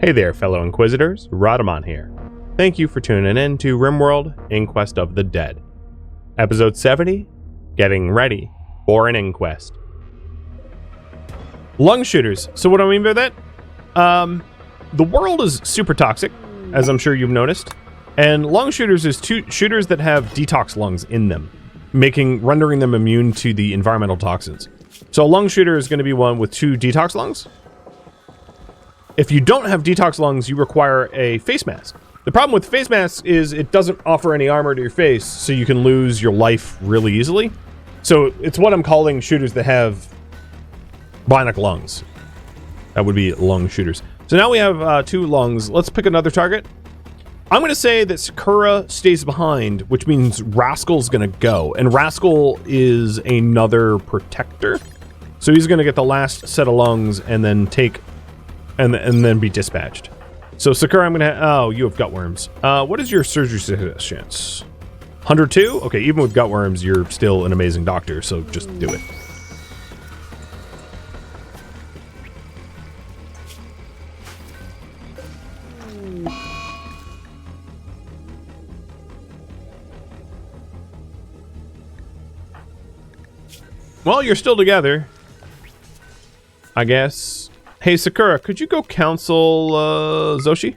Hey there, fellow Inquisitors, Rhadamant here. Thank you for tuning in to RimWorld, Inquest of the Dead. Episode 70, Getting Ready for an Inquest. Lung shooters. So what do I mean by that? The world is super toxic, as I'm sure you've noticed. And lung shooters is shooters that have detox lungs in them, rendering them immune to the environmental toxins. So a lung shooter is going to be one with 2 detox lungs. If you don't have detox lungs, you require a face mask. The problem with face masks is it doesn't offer any armor to your face, so you can lose your life really easily. So it's what I'm calling shooters that have bionic lungs. That would be lung shooters. So now we have 2 lungs. Let's pick another target. I'm going to say that Sakura stays behind, which means Rascal's going to go. And Rascal is another protector. So he's going to get the last set of lungs and then and then be dispatched. So Sakura, I'm gonna oh, you have gut worms. What is your surgery success chance? 102? Okay, even with gut worms, you're still an amazing doctor, so just do it. Well, you're still together, I guess. Hey, Sakura, could you go counsel, Zoshi?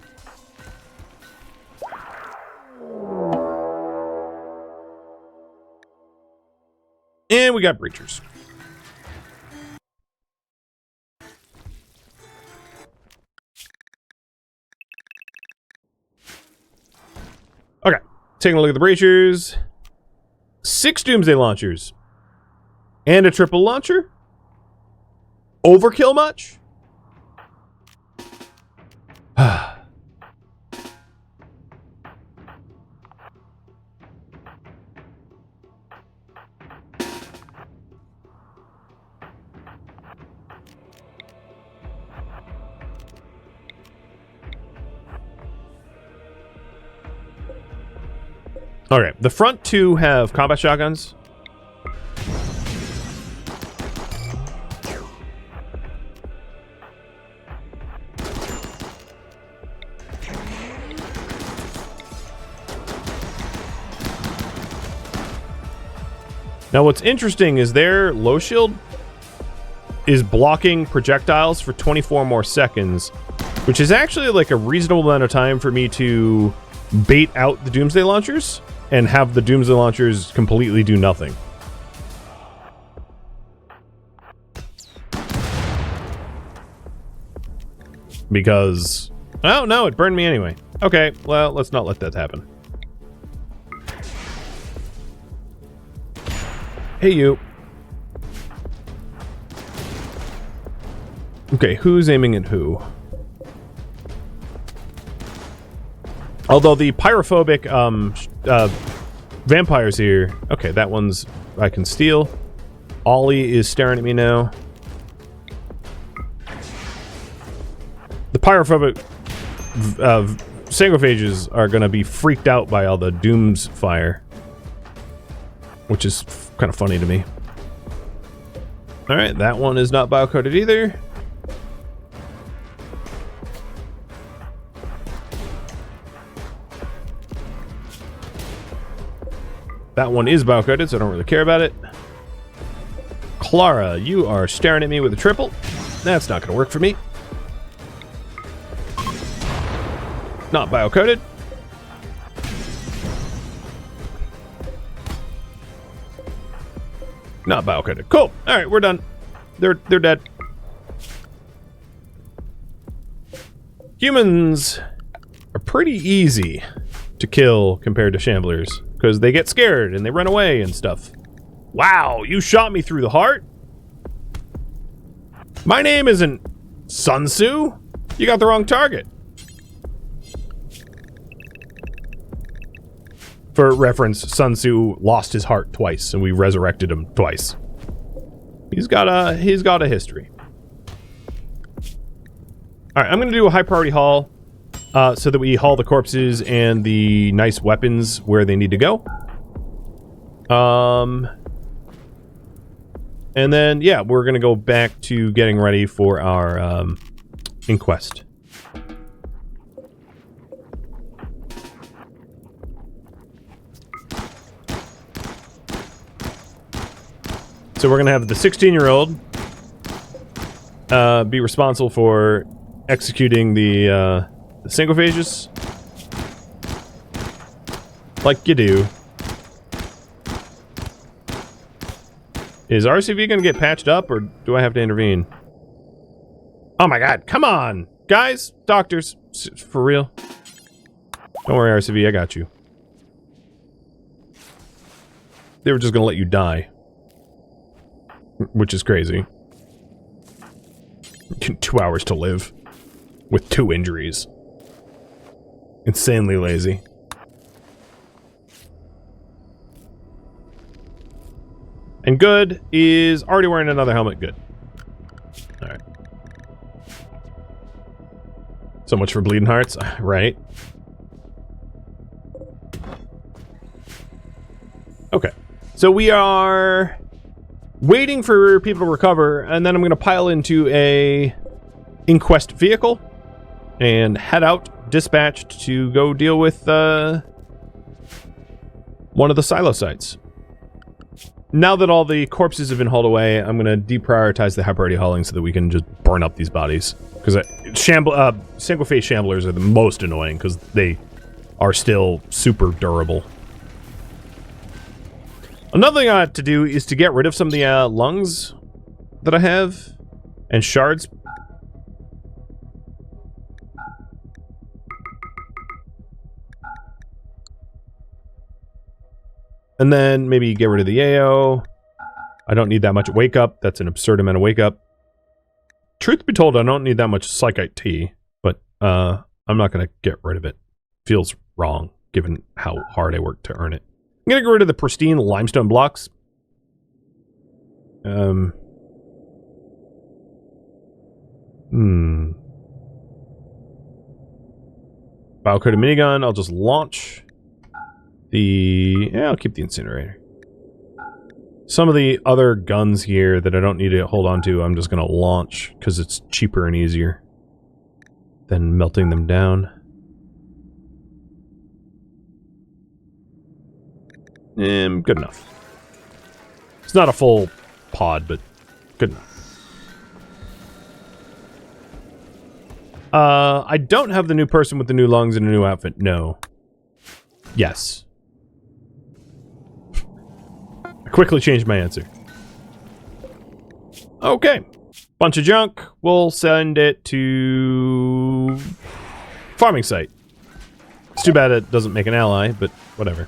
And we got breachers. Okay, taking a look at the breachers. 6 doomsday launchers. And a triple launcher? Overkill much? Okay, the front 2 have combat shotguns. Now what's interesting is their low shield is blocking projectiles for 24 more seconds, which is actually like a reasonable amount of time for me to bait out the doomsday launchers and have the doomsday launchers completely do nothing. Because, oh no, it burned me anyway. Okay, well, let's not let that happen. Hey, you. Okay, who's aiming at who? Although the pyrophobic vampires here... Okay, that one's... I can steal. Ollie is staring at me now. The pyrophobic sangophages are going to be freaked out by all the Doom's fire. Which is kind of funny to me. Alright, that one is not biocoded either. That one is biocoded, so I don't really care about it. Clara, you are staring at me with a triple. That's not going to work for me. Not biocoded. Not biocoded. Cool. All right, we're done. They're dead. Humans are pretty easy to kill compared to shamblers because they get scared and they run away and stuff. Wow, you shot me through the heart? My name isn't Sun Tzu. You got the wrong target. For reference, Sun Tzu lost his heart twice, and we resurrected him twice. He's got a history. All right, I'm going to do a high priority haul, so that we haul the corpses and the nice weapons where they need to go. And then, yeah, we're going to go back to getting ready for our Inquest. So we're going to have the 16-year-old be responsible for executing the syncophages. Like you do. Is RCV going to get patched up, or do I have to intervene? Oh my god, come on! Guys, doctors, for real. Don't worry, RCV, I got you. They were just going to let you die. Which is crazy. 2 hours to live. With 2 injuries. Insanely lazy. And good is already wearing another helmet. Good. Alright. So much for bleeding hearts. Right. Okay. So we are waiting for people to recover, and then I'm going to pile into a Inquest vehicle and head out, dispatched to go deal with one of the silo sites. Now that all the corpses have been hauled away, I'm going to deprioritize the high priority hauling so that we can just burn up these bodies. Because single-phase shamblers are the most annoying because they are still super durable. Another thing I have to do is to get rid of some of the lungs that I have and shards. And then maybe get rid of the AO. I don't need that much wake up. That's an absurd amount of wake up. Truth be told, I don't need that much Psychite T, but I'm not going to get rid of it. Feels wrong, given how hard I worked to earn it. I'm going to get rid of the pristine limestone blocks. Biocode minigun, I'll just launch. I'll keep the incinerator. Some of the other guns here that I don't need to hold on to, I'm just going to launch because it's cheaper and easier than melting them down. Good enough. It's not a full pod, but good enough. I don't have the new person with the new lungs and a new outfit. No. Yes. Quickly changed my answer. Okay. Bunch of junk. We'll send it to farming site. It's too bad it doesn't make an ally, but whatever.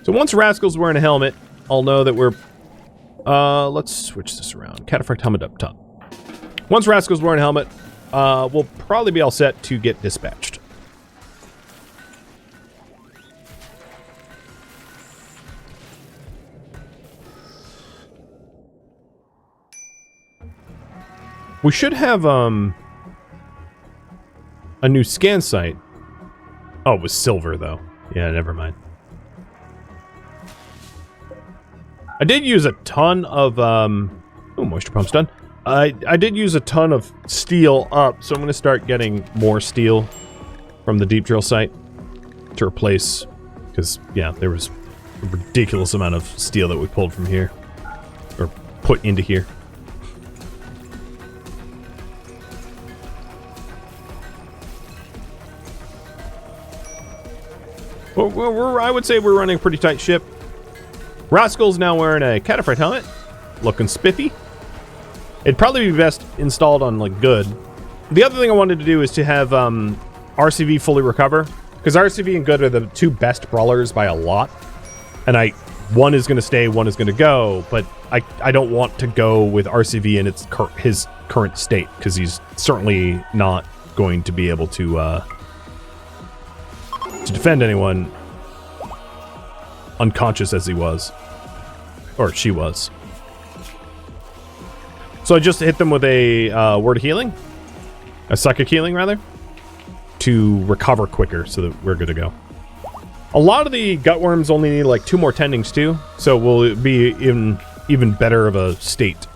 So once Rascal's wearing a helmet, I'll know that we're... let's switch this around. Cataphract helmet up top. Once Rascal's wearing a helmet, we'll probably be all set to get dispatched. We should have, a new scan site. Oh, it was silver, though. Yeah, never mind. I did use a ton of, oh, moisture pump's done. I did use a ton of steel up, so I'm going to start getting more steel from the deep drill site to replace, because, yeah, there was a ridiculous amount of steel that we pulled from here, or put into here. Well, I would say we're running a pretty tight ship. Rascal's now wearing a Cataphract helmet, looking spiffy. It'd probably be best installed on, like, good. The other thing I wanted to do is to have RCV fully recover, because RCV and good are the two best brawlers by a lot. And one is going to stay, one is going to go, but I don't want to go with RCV in his current state, because he's certainly not going to be able to defend anyone unconscious as he was. Or she was. So I just hit them with a word of healing. A psychic healing, rather. To recover quicker so that we're good to go. A lot of the gutworms only need like 2 more tendings too. So we'll be in even better of a state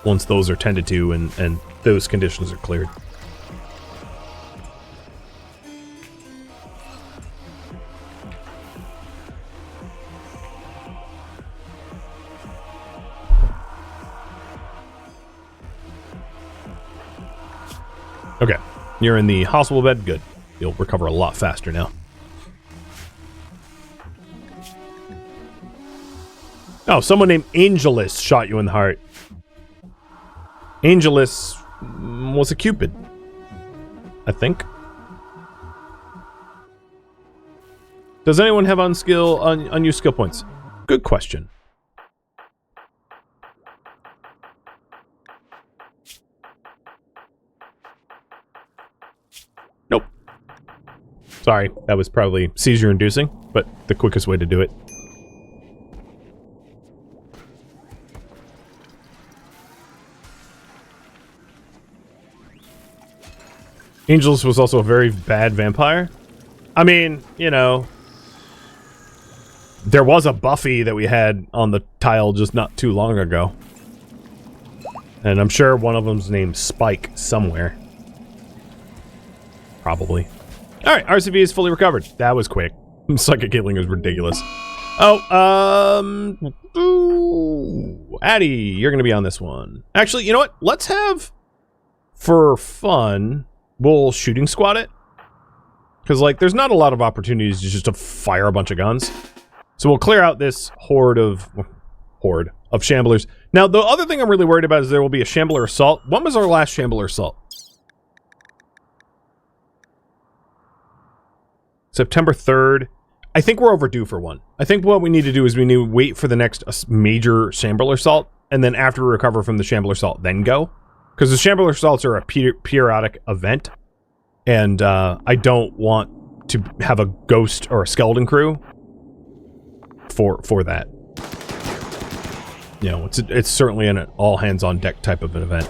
once those are tended to and those conditions are cleared. Okay. You're in the hospital bed? Good. You'll recover a lot faster now. Oh, someone named Angelus shot you in the heart. Angelus was a Cupid, I think. Does anyone have unused skill points? Good question. Nope. Sorry, that was probably seizure-inducing, but the quickest way to do it. Angelus was also a very bad vampire. I mean, you know, there was a Buffy that we had on the tile just not too long ago. And I'm sure one of them's named Spike somewhere. Probably. Alright, RCV is fully recovered. That was quick. Psychic healing is ridiculous. Oh, Addy, you're gonna be on this one. Actually, you know what? Let's have, for fun, we'll shooting squad it. Because, like, there's not a lot of opportunities just to fire a bunch of guns. So we'll clear out this horde of shamblers. Now, the other thing I'm really worried about is there will be a shambler assault. When was our last shambler assault? September 3rd. I think we're overdue for one. I think what we need to do is we need to wait for the next major shambler assault, and then after we recover from the shambler assault, then go. Because the shambler assaults are a periodic event, and I don't want to have a ghost or a skeleton crew for that. You know, it's certainly an all hands on deck type of an event.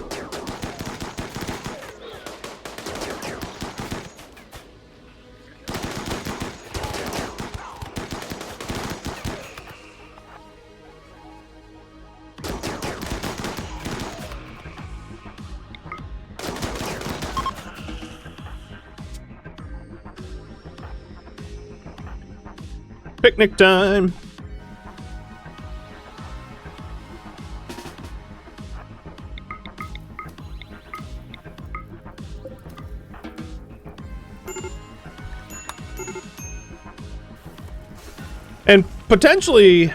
Picnic time! And potentially, ooh,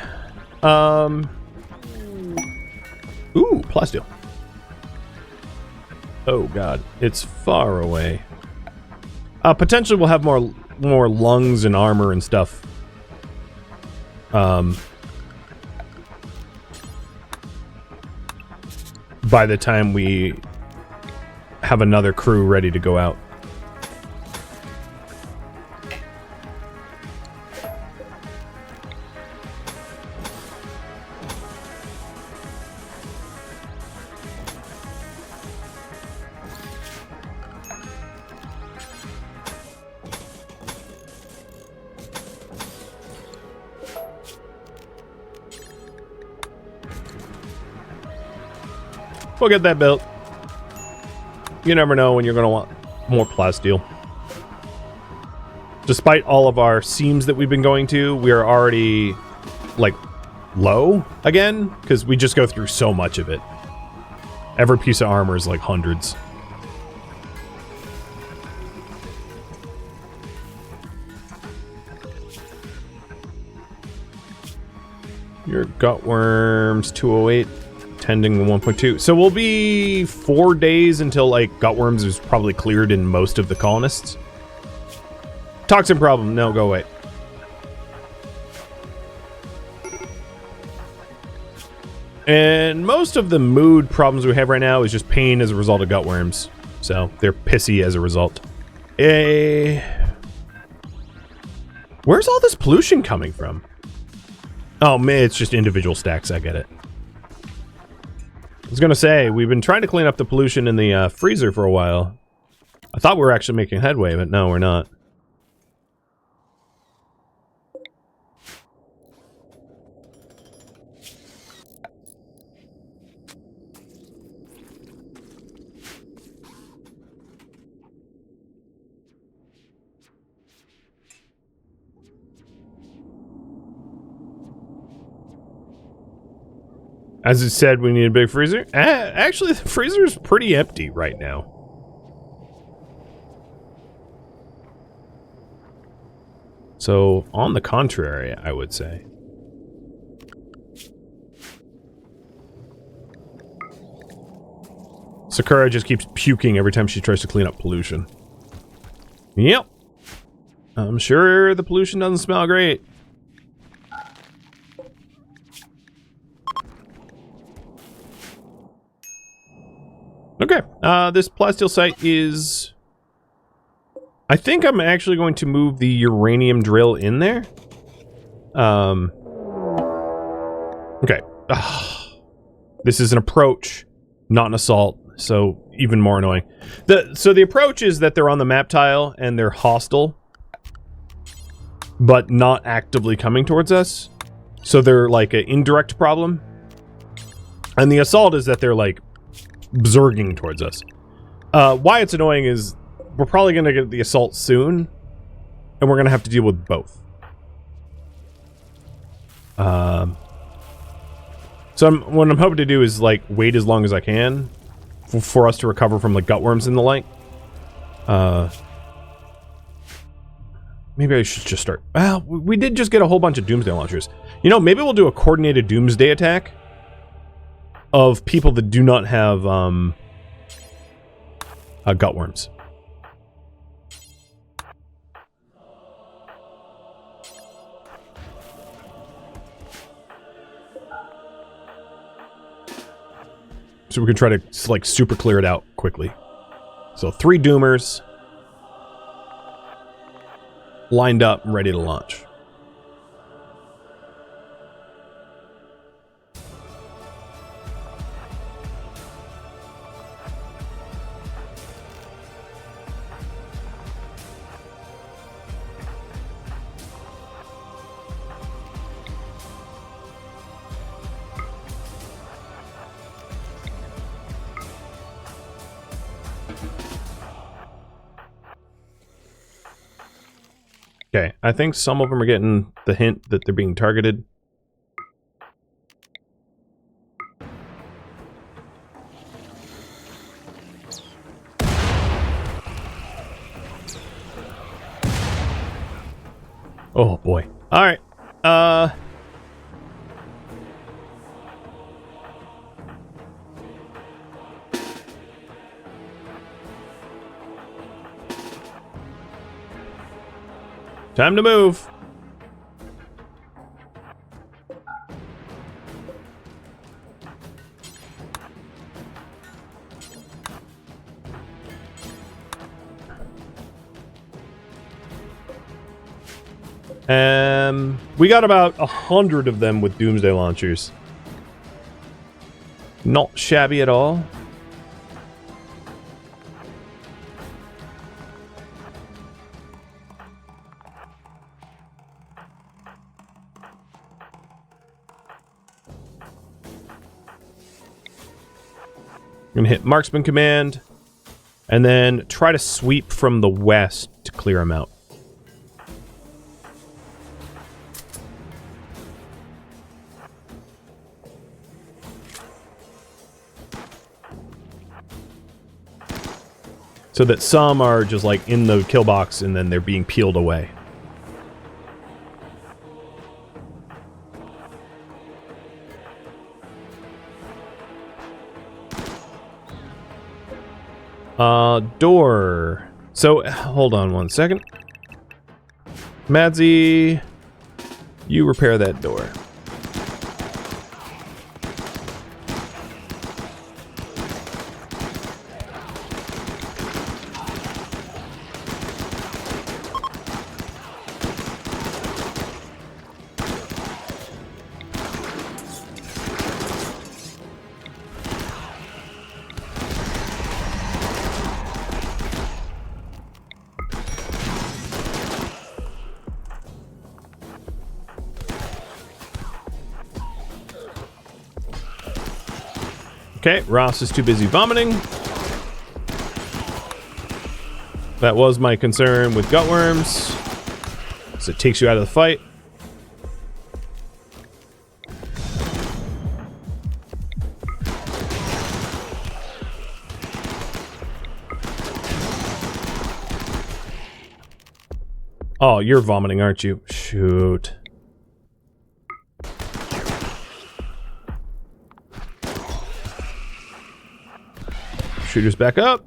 plasteel. Oh god, it's far away. Potentially we'll have more lungs and armor and stuff. By the time we have another crew ready to go out. We'll get that built. You never know when you're going to want more plasteel. Despite all of our seams that we've been going to, we are already, like, low again, because we just go through so much of it. Every piece of armor is like hundreds. Your gutworms, 208. Tending 1.2. So we'll be 4 days until, like, gutworms is probably cleared in most of the colonists. Toxin problem. No, go away. And most of the mood problems we have right now is just pain as a result of gutworms. So they're pissy as a result. Where's all this pollution coming from? Oh, man, it's just individual stacks. I get it. I was gonna say, we've been trying to clean up the pollution in the freezer for a while. I thought we were actually making headway, but no, we're not. As it said, we need a big freezer. Actually, the freezer's pretty empty right now. So, on the contrary, I would say. Sakura just keeps puking every time she tries to clean up pollution. Yep. I'm sure the pollution doesn't smell great. Okay, this plasteel site is... I think I'm actually going to move the uranium drill in there. Okay. This is an approach, not an assault, so even more annoying. So the approach is that they're on the map tile and they're hostile, but not actively coming towards us. So they're like an indirect problem. And the assault is that they're like zerging towards us. Why it's annoying is we're probably going to get the assault soon, and we're going to have to deal with both. So what I'm hoping to do is like wait as long as I can for us to recover from like gutworms and the like. Maybe I should just start. Well, we did just get a whole bunch of doomsday launchers. You know, maybe we'll do a coordinated doomsday attack of people that do not have gutworms. So we can try to like super clear it out quickly. So 3 doomers lined up, ready to launch. Okay, I think some of them are getting the hint that they're being targeted. Oh boy. Alright. Time to move. We got about 100 of them with doomsday launchers. Not shabby at all. I'm gonna hit marksman command and then try to sweep from the west to clear them out. So that some are just like in the kill box and then they're being peeled away. Door. So, hold on one second. Madsy, you repair that door. Okay, Ross is too busy vomiting. That was my concern with gutworms, so it takes you out of the fight. Oh, you're vomiting, aren't you? Shoot. Shooters back up.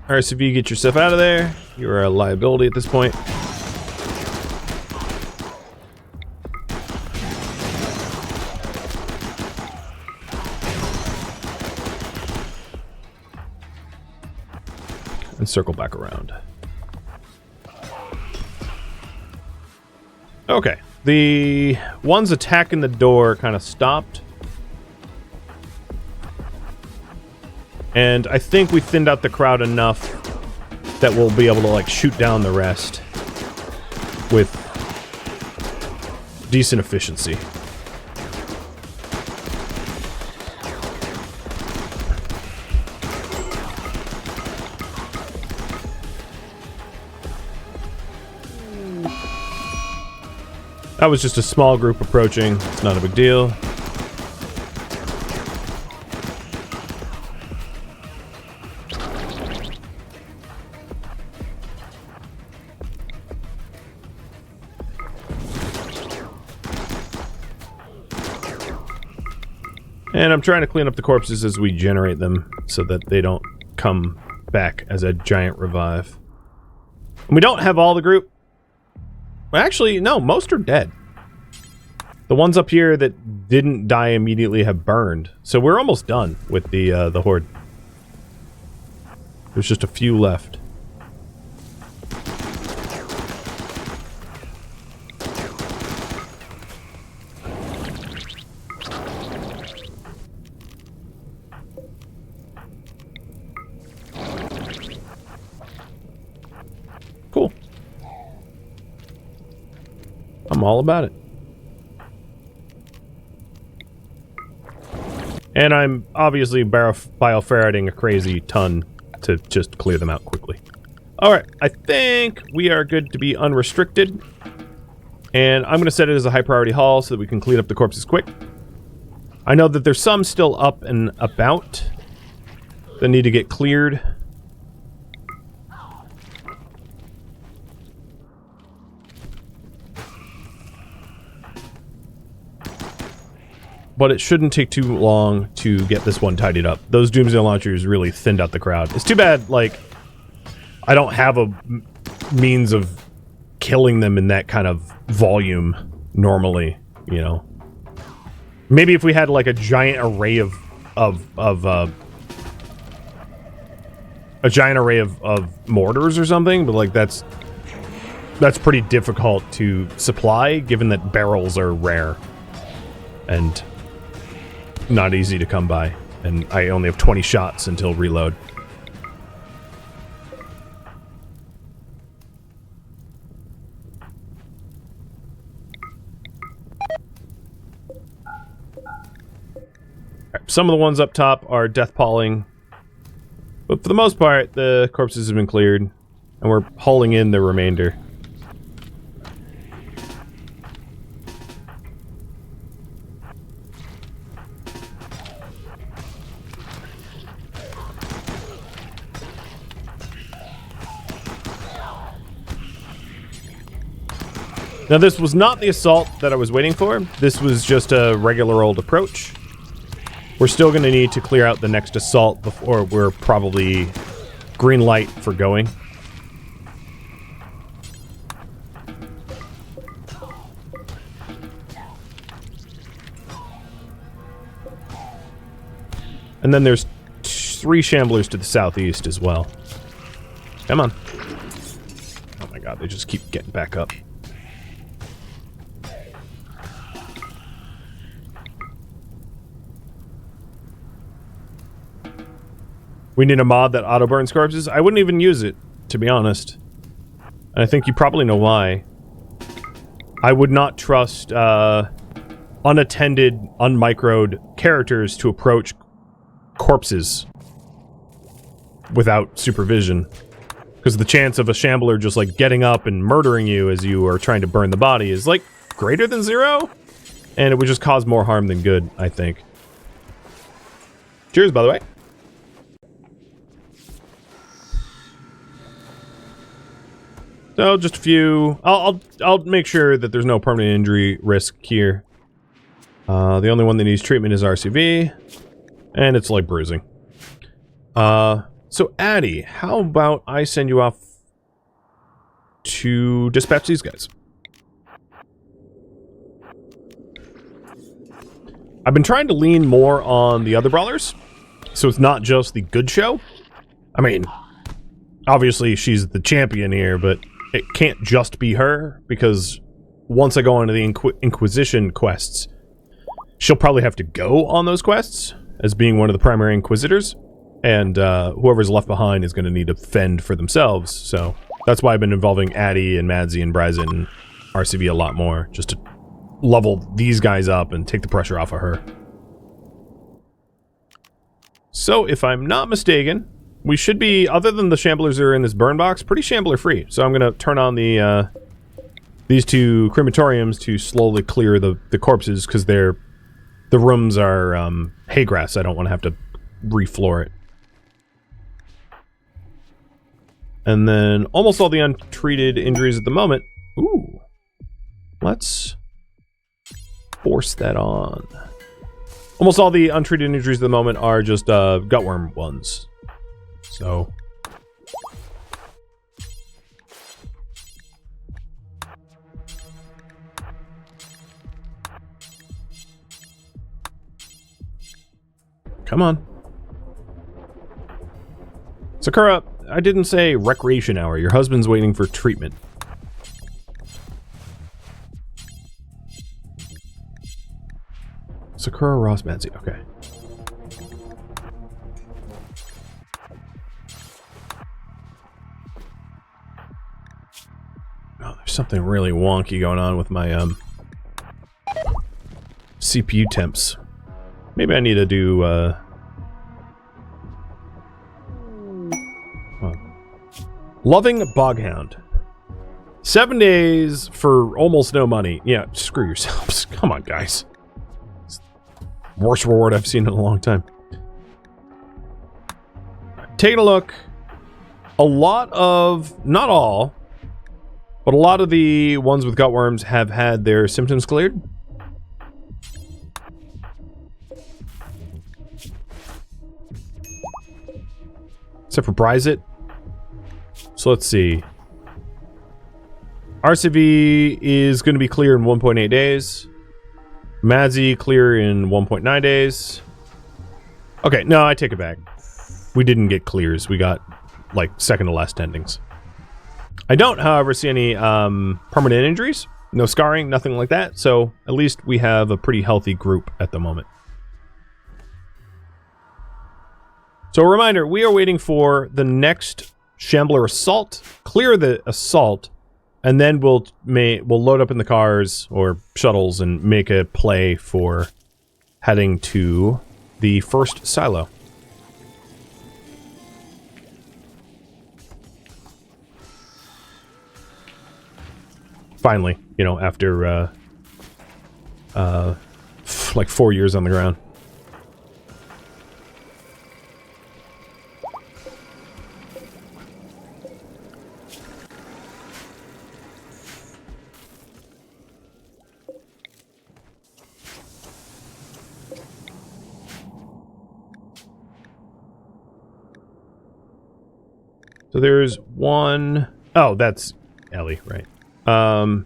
RCV, get yourself out of there. You're a liability at this point. And circle back around. Okay. The ones attacking the door kind of stopped. And I think we thinned out the crowd enough that we'll be able to, like, shoot down the rest with decent efficiency. That was just a small group approaching. It's not a big deal. And I'm trying to clean up the corpses as we generate them so that they don't come back as a giant revive. And we don't have all the group. Well, actually, no, most are dead. The ones up here that didn't die immediately have burned. So we're almost done with the horde. There's just a few left. Cool. I'm all about it. And I'm obviously bioferreting a crazy ton to just clear them out quickly. Alright, I think we are good to be unrestricted. And I'm going to set it as a high priority haul so that we can clean up the corpses quick. I know that there's some still up and about that need to get cleared. But it shouldn't take too long to get this one tidied up. Those Doomsday launchers really thinned out the crowd. It's too bad, like, I don't have a means of killing them in that kind of volume normally, you know. Maybe if we had, like, a giant array of mortars or something, but, like, that's pretty difficult to supply, given that barrels are rare. And not easy to come by, and I only have 20 shots until reload. Right, some of the ones up top are death palling, but for the most part, the corpses have been cleared, and we're hauling in the remainder. Now, this was not the assault that I was waiting for. This was just a regular old approach. We're still going to need to clear out the next assault before we're probably green light for going. And then there's 3 shamblers to the southeast as well. Come on. Oh my god, they just keep getting back up. We need a mod that auto-burns corpses. I wouldn't even use it, to be honest. And I think you probably know why. I would not trust unattended, unmicroed characters to approach corpses without supervision. Because the chance of a shambler just, like, getting up and murdering you as you are trying to burn the body is, like, greater than 0. And it would just cause more harm than good, I think. Cheers, by the way. So just a few. I'll make sure that there's no permanent injury risk here. The only one that needs treatment is RCV, and it's like bruising. So Addie, how about I send you off to dispatch these guys? I've been trying to lean more on the other brawlers, so it's not just the good show. I mean, obviously she's the champion here, but it can't just be her, because once I go on to the Inquisition quests, she'll probably have to go on those quests as being one of the primary Inquisitors, and whoever's left behind is going to need to fend for themselves, so that's why I've been involving Addie and Madsy and Bryson and RCV a lot more, just to level these guys up and take the pressure off of her. So, if I'm not mistaken, we should be, other than the Shamblers that are in this burn box, pretty Shambler free. So I'm going to turn on the these two crematoriums to slowly clear the corpses, because the rooms are hay grass. I don't want to have to refloor it. And then almost all the untreated injuries at the moment. Ooh. Let's force that on. Almost all the untreated injuries at the moment are just gutworm ones. So come on. Sakura, I didn't say recreation hour. Your husband's waiting for treatment. Sakura, Ross, Madsy. Okay. Oh, there's something really wonky going on with my CPU temps. Maybe I need to do Loving Boghound. 7 days for almost no money. Yeah, screw yourselves. Come on, guys. It's the worst reward I've seen in a long time. Taking a look. A lot of, not all, but a lot of the ones with gutworms have had their symptoms cleared. Except for Bryzit. So let's see. RCV is going to be clear in 1.8 days. Madsy clear in 1.9 days. Okay, no, I take it back. We didn't get clears. We got, like, second to last endings. I don't, however, see any permanent injuries. No scarring, nothing like that. So at least we have a pretty healthy group at the moment. So a reminder, we are waiting for the next Shambler assault, clear the assault, and then we'll load up in the cars or shuttles and make a play for heading to the first silo. Finally, you know, after like 4 years on the ground. So there's one... Oh, that's Ellie, right. No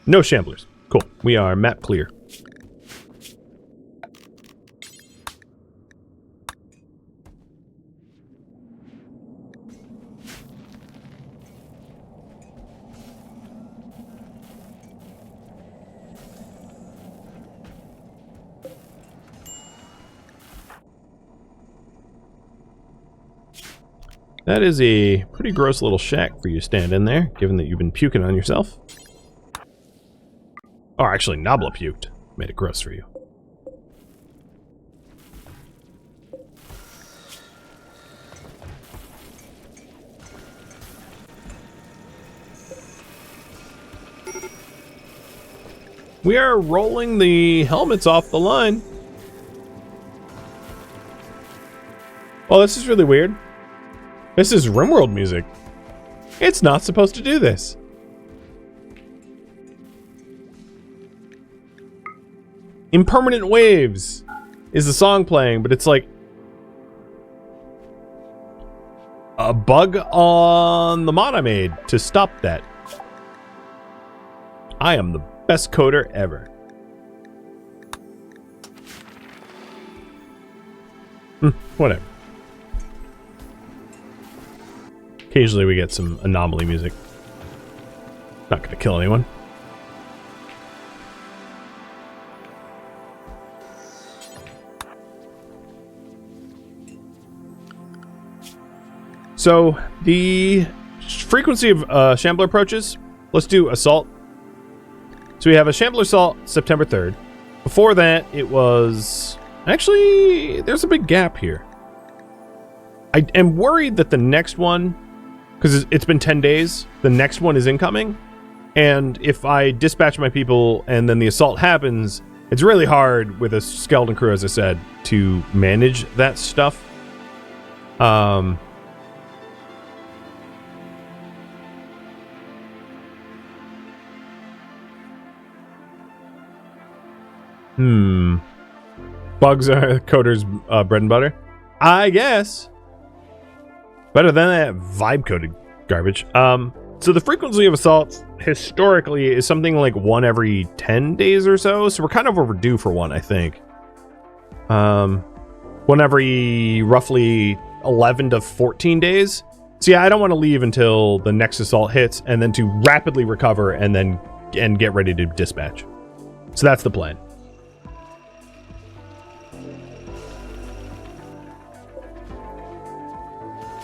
Shamblers. Cool. We are map clear. That is a pretty gross little shack for you to stand in there, given that you've been puking on yourself. Oh, actually, Nabla puked. Made it gross for you. We are rolling the helmets off the line. Oh, this is really weird. This is RimWorld music. It's not supposed to do this. Impermanent Waves is the song playing, but it's like a bug on the mod I made to stop that. I am the best coder ever. Whatever. Occasionally we get some anomaly music. Not gonna kill anyone. So, the frequency of Shambler approaches, let's do Assault. So we have a Shambler Assault September 3rd. Before that, it was... Actually, there's a big gap here. I am worried that the next one, because it's been 10 days, the next one is incoming. And if I dispatch my people and then the assault happens, it's really hard with a skeleton crew, as I said, to manage that stuff. Bugs are coders' bread and butter, I guess. Better than that vibe-coded garbage. So the frequency of assaults historically is something like 1 every 10 days or so. So we're kind of overdue for one, I think. 1 every roughly 11 to 14 days. So yeah, I don't want to leave until the next assault hits, and then to rapidly recover and get ready to dispatch. So that's the plan.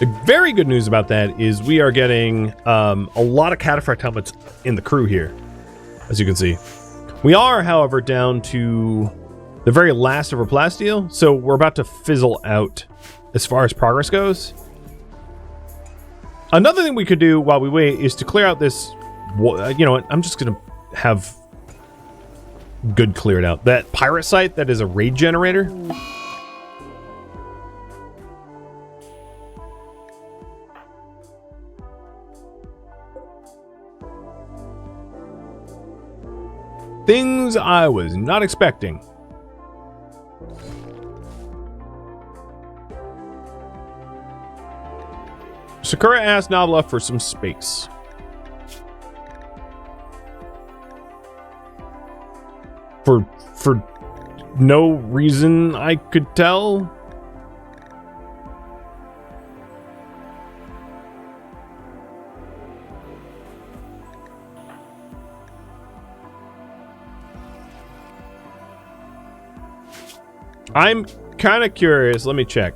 The very good news about that is we are getting a lot of cataphract helmets in the crew here, as you can see. We are, however, down to the very last of our plasteel, so we're about to fizzle out as far as progress goes. Another thing we could do while we wait is to clear out this... You know what? I'm just going to have good cleared out. That pirate site that is a raid generator... Things I was not expecting. Sakura asked Nabla for some space. For no reason I could tell. I'm kind of curious. Let me check.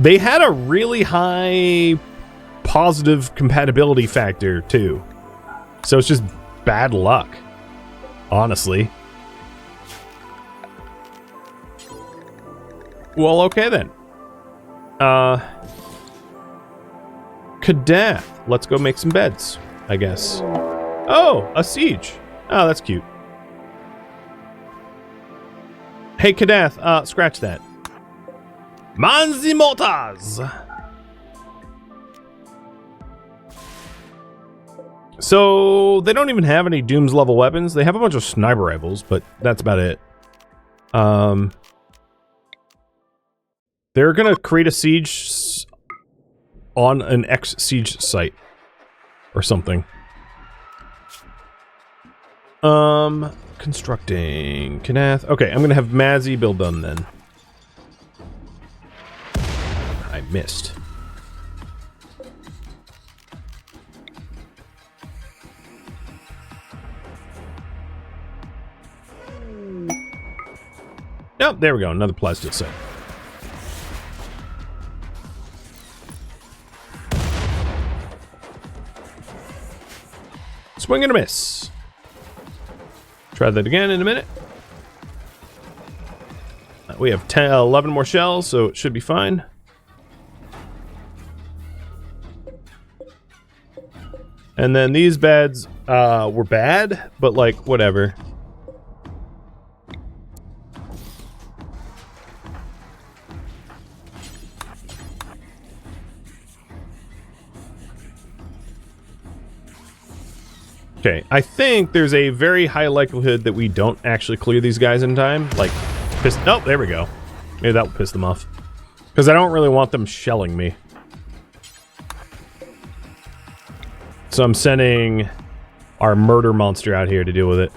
They had a really high positive compatibility factor, too. So it's just bad luck, honestly. Well, okay then. Kadath. Let's go make some beds, I guess. Oh, a siege. Oh, that's cute. Hey, Kadath, scratch that. Manzi Mortars! So, they don't even have any Dooms level weapons. They have a bunch of sniper rifles, but that's about it. They're gonna create a siege on an ex-siege site. Or something. Constructing Kanath. Okay, I'm gonna have Mazzy build them then. I missed. Oh, there we go. Another plasteel set. Swing and a miss. Try that again in a minute. We have 11 more shells, so it should be fine. And then these beds were bad, but like, whatever. Okay, I think there's a very high likelihood that we don't actually clear these guys in time. Like, oh, there we go. Maybe that will piss them off. Because I don't really want them shelling me. So I'm sending our murder monster out here to deal with it.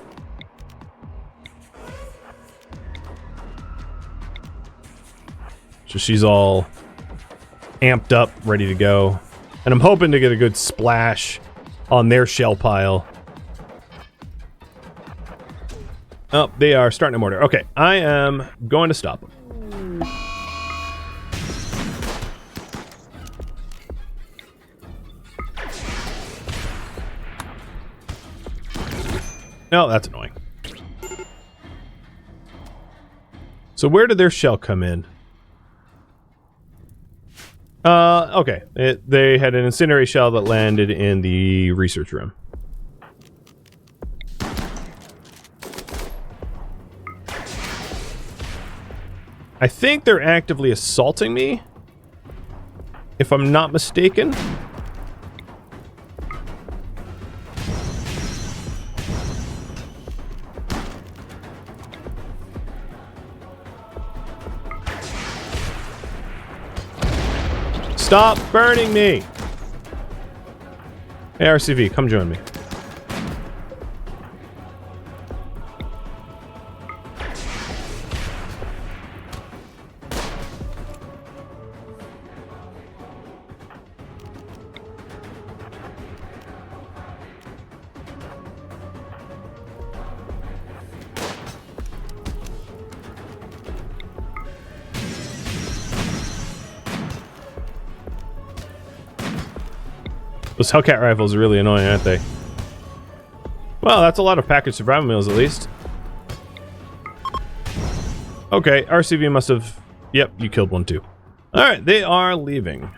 So she's all amped up, ready to go. And I'm hoping to get a good splash on their shell pile. Oh, they are starting to mortar. Okay, I am going to stop them. No, that's annoying. So where did their shell come in? Okay. They had an incendiary shell that landed in the research room. I think they're actively assaulting me, if I'm not mistaken. Stop burning me! Hey, RCV, come join me. Those Hellcat rifles are really annoying, aren't they? Well, that's a lot of packaged survival meals, at least. Okay, RCV must have... Yep, you killed one too. Alright, they are leaving.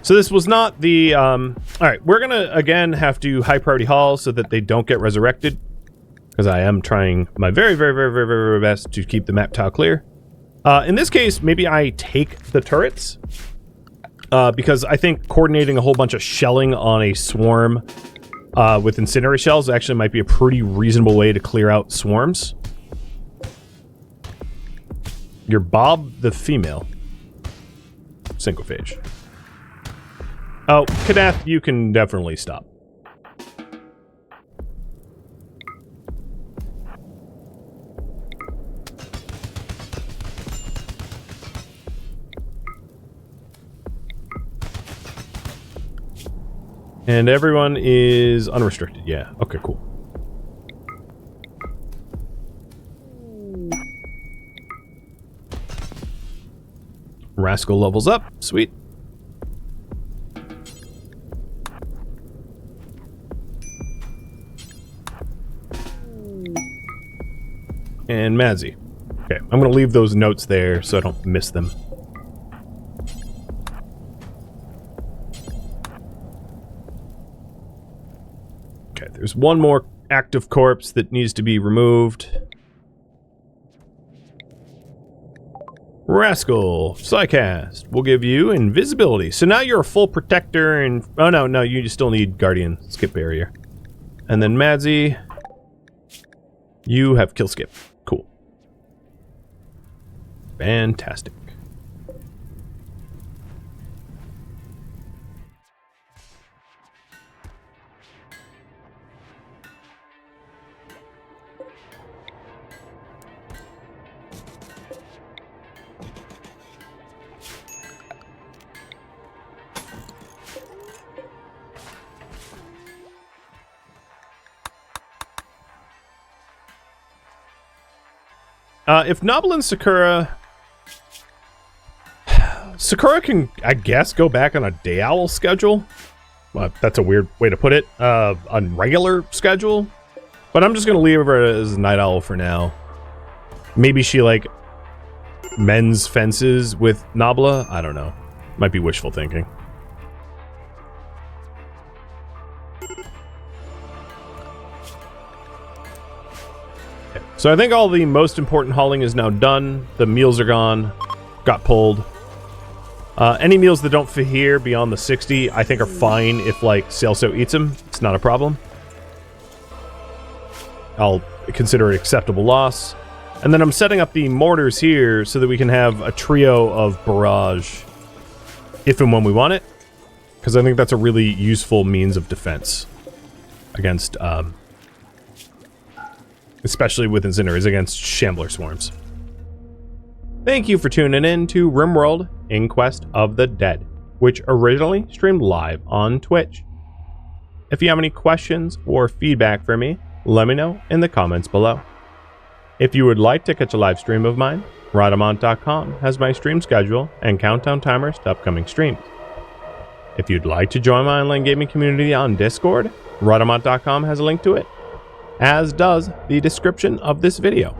So this was not the... Alright, we're gonna, again, have to high priority haul so that they don't get resurrected. Because I am trying my very best to keep the map tile clear. In this case, maybe I take the turrets. Because I think coordinating a whole bunch of shelling on a swarm with incendiary shells actually might be a pretty reasonable way to clear out swarms. You're Bob the female. Syncophage. Oh, Kadath, you can definitely stop. And everyone is unrestricted. Yeah. Okay, cool. Rascal levels up. Sweet. And Madzi. Okay, I'm going to leave those notes there so I don't miss them. There's one more active corpse that needs to be removed. Rascal, Psycast, we'll give you invisibility. So now you're a full protector and... Oh, no, you still need Guardian. Skip barrier. And then Madzi, you have kill skip. Cool. Fantastic. If Nobble and Sakura can, I guess, go back on a day owl schedule. Well, that's a weird way to put it. A regular schedule. But I'm just going to leave her as a night owl for now. Maybe she, like, mends fences with Nobla? I don't know. Might be wishful thinking. So I think all the most important hauling is now done. The meals are gone. Got pulled. Any meals that don't fit here beyond the 60, I think are fine if, like, Celso eats them. It's not a problem. I'll consider it acceptable loss. And then I'm setting up the mortars here so that we can have a trio of barrage if and when we want it, because I think that's a really useful means of defense against, especially with incinerators, against shambler swarms. Thank you for tuning in to RimWorld Inquest of the Dead, which originally streamed live on Twitch. If you have any questions or feedback for me, let me know in the comments below. If you would like to catch a live stream of mine, Rhadamant.com has my stream schedule and countdown timers to upcoming streams. If you'd like to join my online gaming community on Discord, Rhadamant.com has a link to it, as does the description of this video.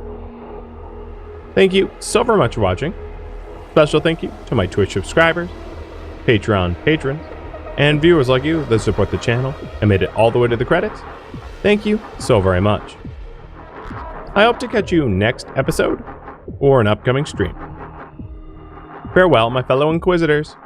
Thank you so very much for watching. Special thank you to my Twitch subscribers, Patreon patrons, and viewers like you that support the channel and made it all the way to the credits. Thank you so very much. I hope to catch you next episode or an upcoming stream. Farewell, my fellow Inquisitors.